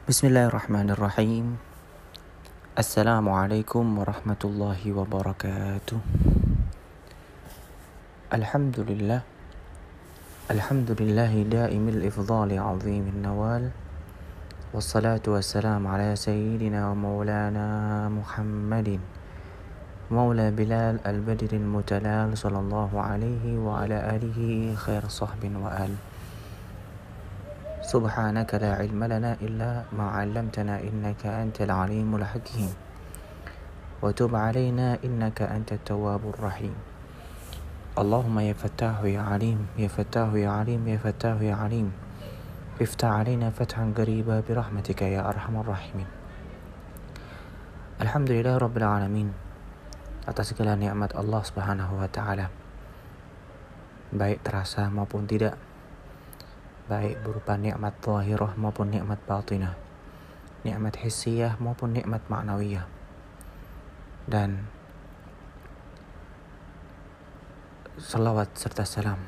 Bismillahirrahmanirrahim. Assalamualaikum warahmatullahi wabarakatuh. Alhamdulillah. Alhamdulillahi daimil ifdali azimin nawal. Wassalatu wassalamu ala sayyidina wa maulana Muhammadin Maula Bilal al-Badril Mutalal sallallahu alaihi wa ala alihi khair sahbin wa al. Subhanaka la ilma lana illa ma 'allamtana innaka antal alimul hakim. Wa tub 'alaina innaka antat tawwabur rahim. Allahumma ya Fattahu ya Alim, ya Fattahu ya Alim, ya Fattahu ya Alim. Iftah 'alaina fathan qariba bi rahmatika ya arhamar rahimin. Alhamdulillah rabbil alamin. Atas segala nikmat Allah Subhanahu wa taala, baik terasa maupun tidak, baik berupa nikmat zahirah maupun nikmat batinah, nikmat hissiyah maupun nikmat ma'nawiyah. Dan salawat serta salam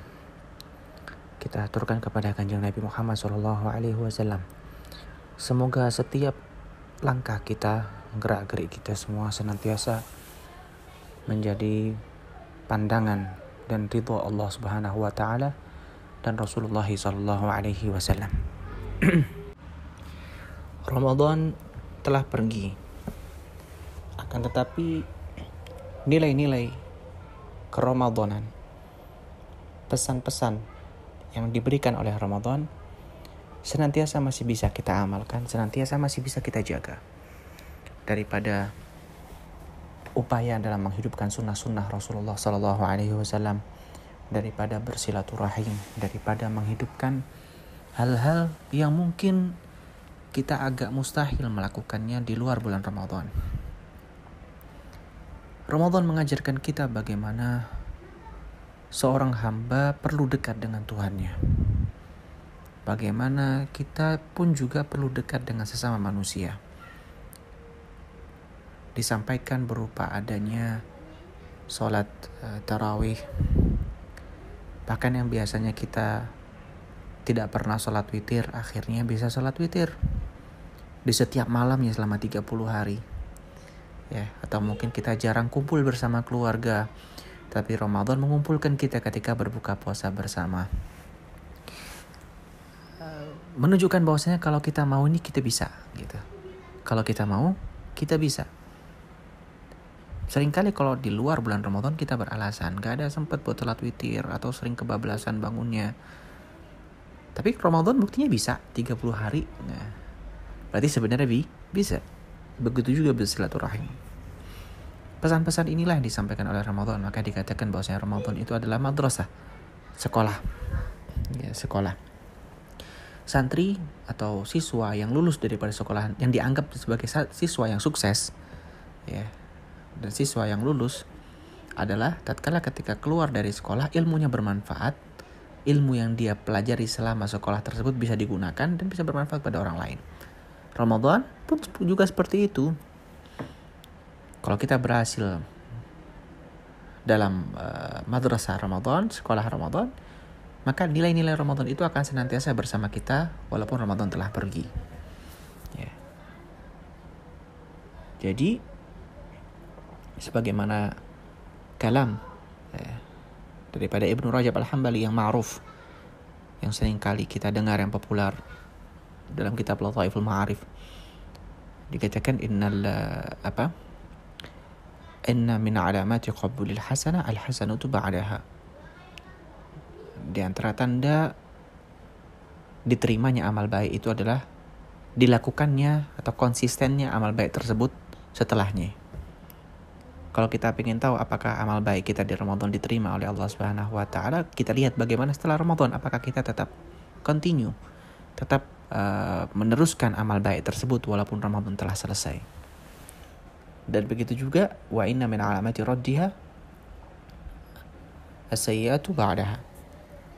kita aturkan kepada Kanjeng Nabi Muhammad SAW. Semoga setiap langkah kita, gerak-gerik kita semua senantiasa menjadi pandangan dan ridha Allah Subhanahu wa taala dan Rasulullah SAW. Ramadan telah pergi, akan tetapi nilai-nilai keromadanan, pesan-pesan yang diberikan oleh Ramadan senantiasa masih bisa kita amalkan, senantiasa masih bisa kita jaga. Daripada upaya dalam menghidupkan sunnah-sunnah Rasulullah SAW, daripada bersilaturahim, daripada menghidupkan hal-hal yang mungkin kita agak mustahil melakukannya di luar bulan Ramadan. Ramadan mengajarkan kita bagaimana seorang hamba perlu dekat dengan Tuhannya. Bagaimana kita pun juga perlu dekat dengan sesama manusia. Disampaikan berupa adanya sholat tarawih. Bahkan yang biasanya kita tidak pernah sholat witir, akhirnya bisa sholat witir di setiap malamnya selama 30 hari. Ya, atau mungkin kita jarang kumpul bersama keluarga, tapi Ramadan mengumpulkan kita ketika berbuka puasa bersama. Menunjukkan bahwasanya kalau kita mau ini kita bisa, gitu. Kalau kita mau, kita bisa. Seringkali kalau di luar bulan Ramadan kita beralasan gak ada sempat buat sholat witir atau sering kebablasan bangunnya. Tapi Ramadan buktinya bisa 30 hari. Nah, berarti sebenarnya bisa. Begitu juga bersilaturahim. Pesan-pesan inilah yang disampaikan oleh Ramadan. Maka dikatakan bahwasanya Ramadan itu adalah madrasah, sekolah. Ya, sekolah. Santri atau siswa yang lulus daripada sekolah, yang dianggap sebagai siswa yang sukses, ya, dan siswa yang lulus adalah tatkala ketika keluar dari sekolah ilmunya bermanfaat, ilmu yang dia pelajari selama sekolah tersebut bisa digunakan dan bisa bermanfaat pada orang lain. Ramadan pun juga seperti itu. Kalau kita berhasil dalam madrasah Ramadan, sekolah Ramadan, maka nilai-nilai Ramadan itu akan senantiasa bersama kita walaupun Ramadan telah pergi. Ya. Jadi sebagaimana kalam daripada Ibnu Rajab Al-Hambali yang ma'ruf, yang sering kali kita dengar, yang populer dalam kitab Lataiful Ma'arif, dikatakan inna min alamati qabulil hasanah al-hasanatu ba'daha. Di antara tanda diterimanya amal baik itu adalah dilakukannya atau konsistennya amal baik tersebut setelahnya. Kalau kita ingin tahu apakah amal baik kita di Ramadan diterima oleh Allah Subhanahu wa taala, kita lihat bagaimana setelah Ramadan, apakah kita tetap continue, tetap meneruskan amal baik tersebut walaupun Ramadan telah selesai. Dan begitu juga wa inna min alamati raddiha as-sayyi'atu ba'daha.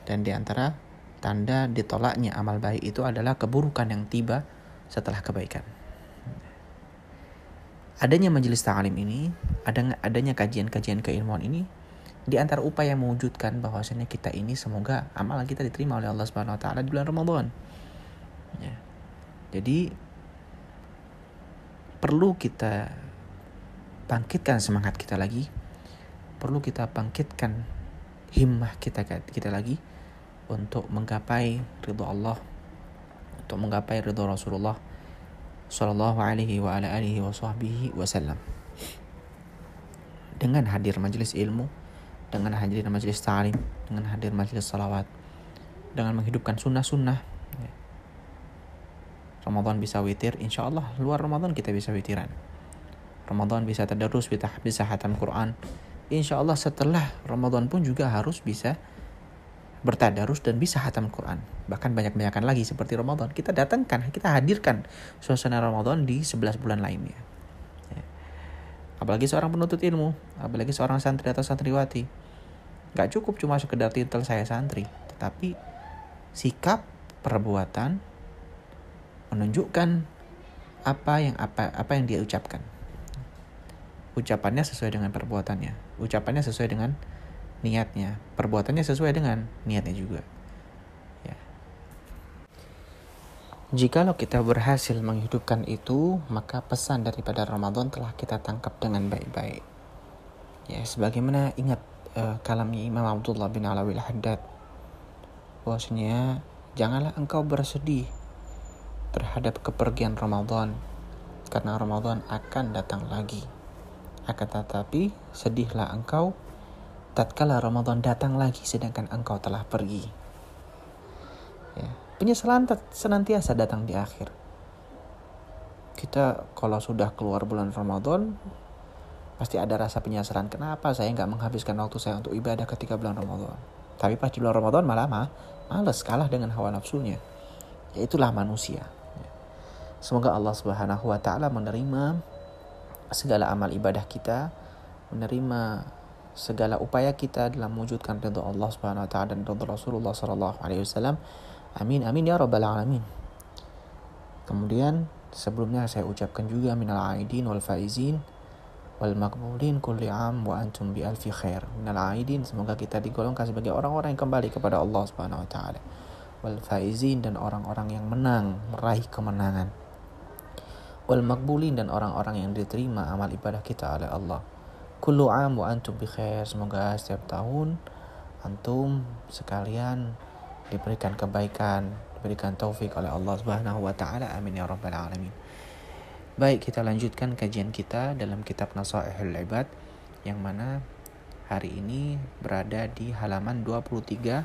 Dan di antara tanda ditolaknya amal baik itu adalah keburukan yang tiba setelah kebaikan. Adanya majelis ta'alim ini, adanya kajian-kajian keilmuan ini, di antara upaya mewujudkan bahwasanya kita ini semoga amal kita diterima oleh Allah Subhanahu wa taala di bulan Ramadan. Ya. Jadi perlu kita bangkitkan semangat kita lagi, perlu kita bangkitkan himmah kita lagi untuk menggapai ridho Allah, untuk menggapai ridho Rasulullah sallallahu alaihi wa ala alihi wa sahbihi wasallam. Dengan hadir majelis ilmu, dengan hadir majelis ta'lim, dengan hadir majelis salawat, dengan menghidupkan sunnah-sunnah. Ramadan bisa witir, insya Allah luar Ramadan kita bisa witiran. Ramadan bisa tadarus, bisa hatam Quran. Insya Allah setelah Ramadan pun juga harus bisa bertadarus dan bisa hatam Quran. Bahkan banyak-banyakan lagi seperti Ramadan. Kita datangkan, kita hadirkan suasana Ramadan di 11 bulan lainnya. Apalagi seorang penuntut ilmu, apalagi seorang santri atau santriwati. Gak cukup cuma sekedar titel saya santri, tetapi sikap, perbuatan menunjukkan apa yang dia ucapkan. Ucapannya sesuai dengan perbuatannya, ucapannya sesuai dengan niatnya, perbuatannya sesuai dengan niatnya juga. Ya. Jikalau kita berhasil menghidupkan itu, maka pesan daripada Ramadan telah kita tangkap dengan baik-baik. Ya, sebagaimana ingat kalamnya Imam Abdullah bin Alawi al-Haddad, bahwasanya janganlah engkau bersedih terhadap kepergian Ramadan, karena Ramadan akan datang lagi. Akan tetapi sedihlah engkau tatkala Ramadan datang lagi sedangkan engkau telah pergi. Ya. Penyesalan senantiasa datang di akhir. Kita kalau sudah keluar bulan Ramadan pasti ada rasa penyesalan. Kenapa saya nggak menghabiskan waktu saya untuk ibadah ketika bulan Ramadan? Tapi pas di bulan Ramadan malah malas, kalah dengan hawa nafsunya. Ya, itulah manusia. Semoga Allah Subhanahu wa taala menerima segala amal ibadah kita, menerima segala upaya kita dalam mewujudkan ridha Allah Subhanahu wa taala dan ridha Rasulullah sallallahu alaihi wasallam. Amin amin ya rabbal alamin. Kemudian sebelumnya saya ucapkan juga minal aidin wal faizin wal maqbulin kulli am wa antum bi alfi khair. Minal aidin, semoga kita digolongkan sebagai orang-orang yang kembali kepada Allah Subhanahu wa taala. Wal faizin, dan orang-orang yang menang, meraih kemenangan. Wal maqbulin, dan orang-orang yang diterima amal ibadah kita oleh Allah. Kullu am wa antum bi khair, semoga setiap tahun antum sekalian diberikan kebaikan, diberikan taufik oleh Allah Subhanahu wa taala. Amin ya rabbal alamin. Baik, kita lanjutkan kajian kita dalam kitab Nasaihul Ibad, yang mana hari ini berada di halaman 23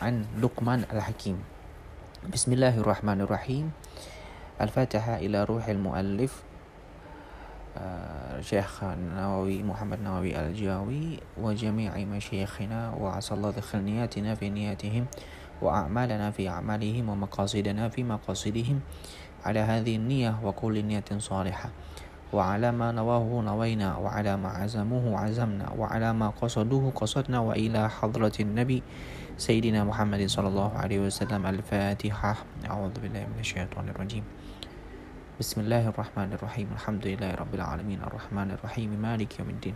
an Luqman al-Hakim. Bismillahirrahmanirrahim. Al-Fatiha ila ruhil muallif Syekh Nawawi Muhammad Nawawi Al-Jawi wa jami'i masyayikhina wa asallahu dakhil niyatina fi niyatihim wa a'malana fi a'malihim wa maqasidana fi maqasidihim ala hadhihi an-niyyah wa kulli niyatin salihah wa ala ma nawahu nawayna wa ala ma azamuhu azamna wa ala ma qasaduhu qasadna wa ila hadratin nabi sayyidina Muhammadin sallallahu alaihi wasallam. Al-Fatihah. A'udzu billahi minasyaitonir rajim. Bismillahirrahmanirrahim. Alhamdulillahi rabbil alamin arrahmanir rahim maliki yaumiddin.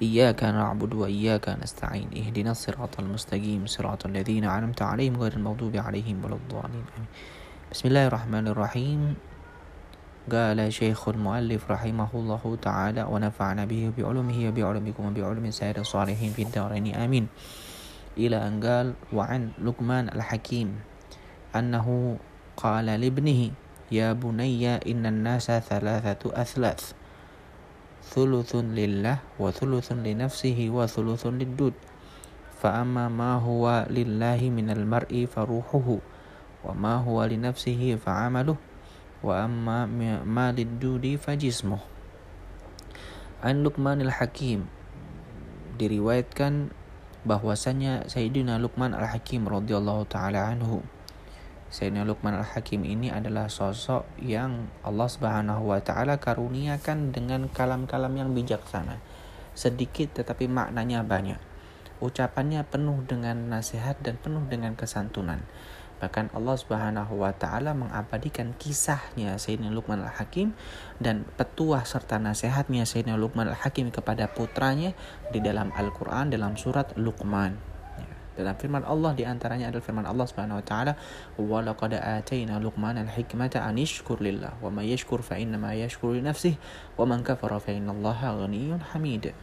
Iyyaka na'budu wa iyyaka nasta'in. Ihdinas siratal mustaqim, siratal ladzina an'amta 'alaihim ghairil maghdubi 'alaihim waladdallin. Bismillahirrahmanirrahim. Qala Syekhul Muallif rahimahullahu ta'ala wa nafa'na bihi bi 'ulumihi wa bi 'ulumikum wa bi 'ulumi sayyidil shalihin fid dharain amin. Ila anqal wa an Luqman al-Hakim annahu qala libnihi ya bunayya innan nasa thalathatu athlath, thuluthun lillah wa thuluthun li nafsihi wa thuluthun liddud, fa amma ma huwa lillahi minal mar'i faruhuhu wa ma huwa li nafsihi fa amaluhu wa amma ma liddudi fa jismuh. An Luqman al-Hakim, diriwayatkan bahwasanya Sayyidina Luqman al-Hakim radhiyallahu taala anhu, Sayyidina Luqman al-Hakim ini adalah sosok yang Allah Subhanahu wa taala karuniakan dengan kalam-kalam yang bijaksana. Sedikit tetapi maknanya banyak. Ucapannya penuh dengan nasihat dan penuh dengan kesantunan. Bahkan Allah Subhanahu wa taala mengabadikan kisahnya Sayyidina Luqman al-Hakim dan petuah serta nasihatnya Sayyidina Luqman al-Hakim kepada putranya di dalam Al-Qur'an dalam surat Luqman. Dalam firman Allah di antaranya adalah firman Allah Subhanahu wa taala, "Wa laqad atayna Luqmana al-hikmata an yashkur lillah, wa may yashkur fa innama yashkuru li nafsihi, wa man kafara fa innallaha ghaniyyun hamid."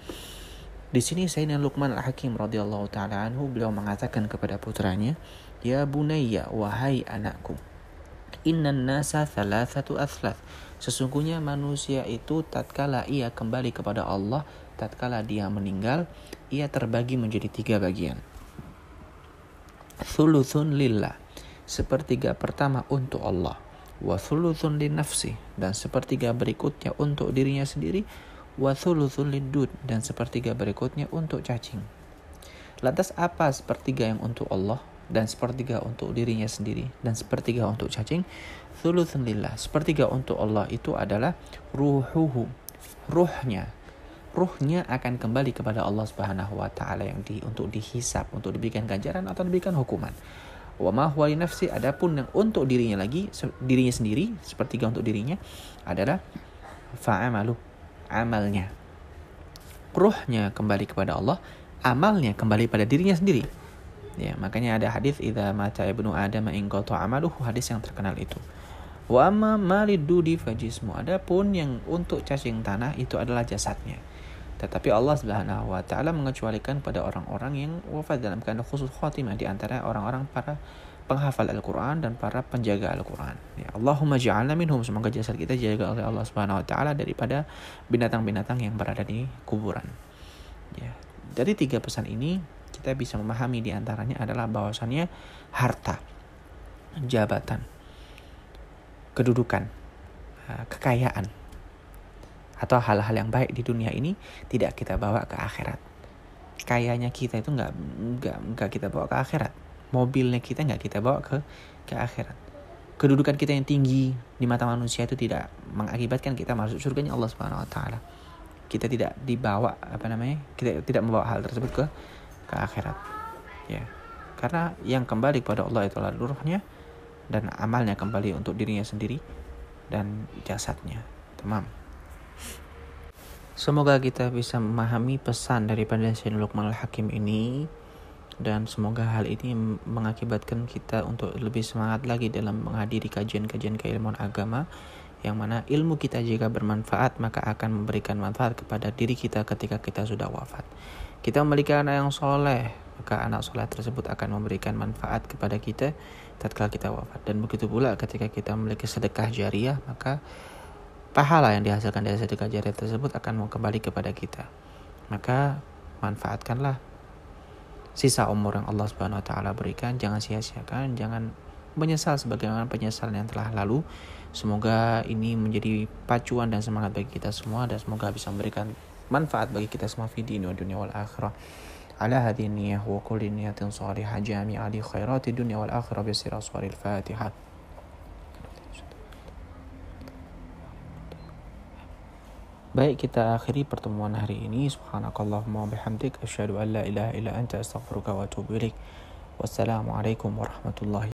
Di sini Sayyidina Luqman al-Hakim radhiyallahu taala anhu, beliau mengatakan kepada putranya, "Ya bunayya, wahai anakku, innan nasa thalathatu athlath." Sesungguhnya manusia itu tatkala ia kembali kepada Allah, tatkala dia meninggal, ia terbagi menjadi 3 bagian. Thuluthun lillah, sepertiga pertama untuk Allah, wa thuluthun linnafsi, dan sepertiga berikutnya untuk dirinya sendiri, wa thuluthun liddud, dan sepertiga berikutnya untuk cacing. Lantas apa sepertiga yang untuk Allah, dan sepertiga untuk dirinya sendiri, dan sepertiga untuk cacing? Thuluthun lillah, sepertiga untuk Allah itu adalah ruhuhu, ruhnya akan kembali kepada Allah Subhanahu wa taala yang untuk dihisab, untuk diberikan ganjaran atau diberikan hukuman. Wa ma huwa li nafsi, adapun yang untuk dirinya sendiri, sepertiga untuk dirinya adalah fa'amalu, amalnya. Ruhnya kembali kepada Allah, amalnya kembali pada dirinya sendiri. Ya, makanya ada hadis idza mata ibnu adam inqata amaluhu, hadis yang terkenal itu. Wa amma malidudi fajismu, adapun yang untuk cacing tanah itu adalah jasadnya. Tetapi Allah Subhanahu wa taala mengecualikan pada orang-orang yang wafat dalam keadaan khusus khatimah, di antara orang-orang para penghafal Al-Qur'an dan para penjaga Al-Qur'an. Ya, Allahumma ja'alna minhum, semoga jasad kita dijaga oleh Allah Subhanahu wa taala daripada binatang-binatang yang berada di kuburan. Ya, dari 3 pesan ini kita bisa memahami di antaranya adalah bahwasannya harta, jabatan, kedudukan, kekayaan, atau hal-hal yang baik di dunia ini tidak kita bawa ke akhirat. Kayanya kita itu nggak kita bawa ke akhirat. Mobilnya kita nggak kita bawa ke akhirat. Kedudukan kita yang tinggi di mata manusia itu tidak mengakibatkan kita masuk surganya Allah Subhanahu wa taala. Kita tidak dibawa kita tidak membawa hal tersebut ke akhirat. Ya. Karena yang kembali kepada Allah itu adalah ruhnya, dan amalnya kembali untuk dirinya sendiri dan jasadnya. Tamam. Semoga kita bisa memahami pesan daripada Sayyidina Luqman al-Hakim ini, dan semoga hal ini mengakibatkan kita untuk lebih semangat lagi dalam menghadiri kajian-kajian keilmuan agama, yang mana ilmu kita jika bermanfaat maka akan memberikan manfaat kepada diri kita ketika kita sudah wafat. Kita memiliki anak yang soleh, maka anak soleh tersebut akan memberikan manfaat kepada kita tatkala kita wafat. Dan begitu pula ketika kita memiliki sedekah jariah, maka pahala yang dihasilkan dari sedekah jariah tersebut akan kembali kepada kita. Maka manfaatkanlah sisa umur yang Allah Subhanahu wa taala berikan, jangan sia-siakan, jangan menyesal sebagaimana penyesalan yang telah lalu. Semoga ini menjadi pacuan dan semangat bagi kita semua, dan semoga bisa memberikan manfaat bagi kita semua fi dunia wal akhirah. Ala hadhihi niyyah wa kulli niyatin salihah jami'a li khairati dunya wal akhirah bi sirri suril Fatihah. Baik, kita akhiri pertemuan hari ini. Subhanakallahumma wa bihamdik, asyhadu an la ilaha illa anta, astaghfiruka wa atubu ilaik. Wassalamualaikum warahmatullahi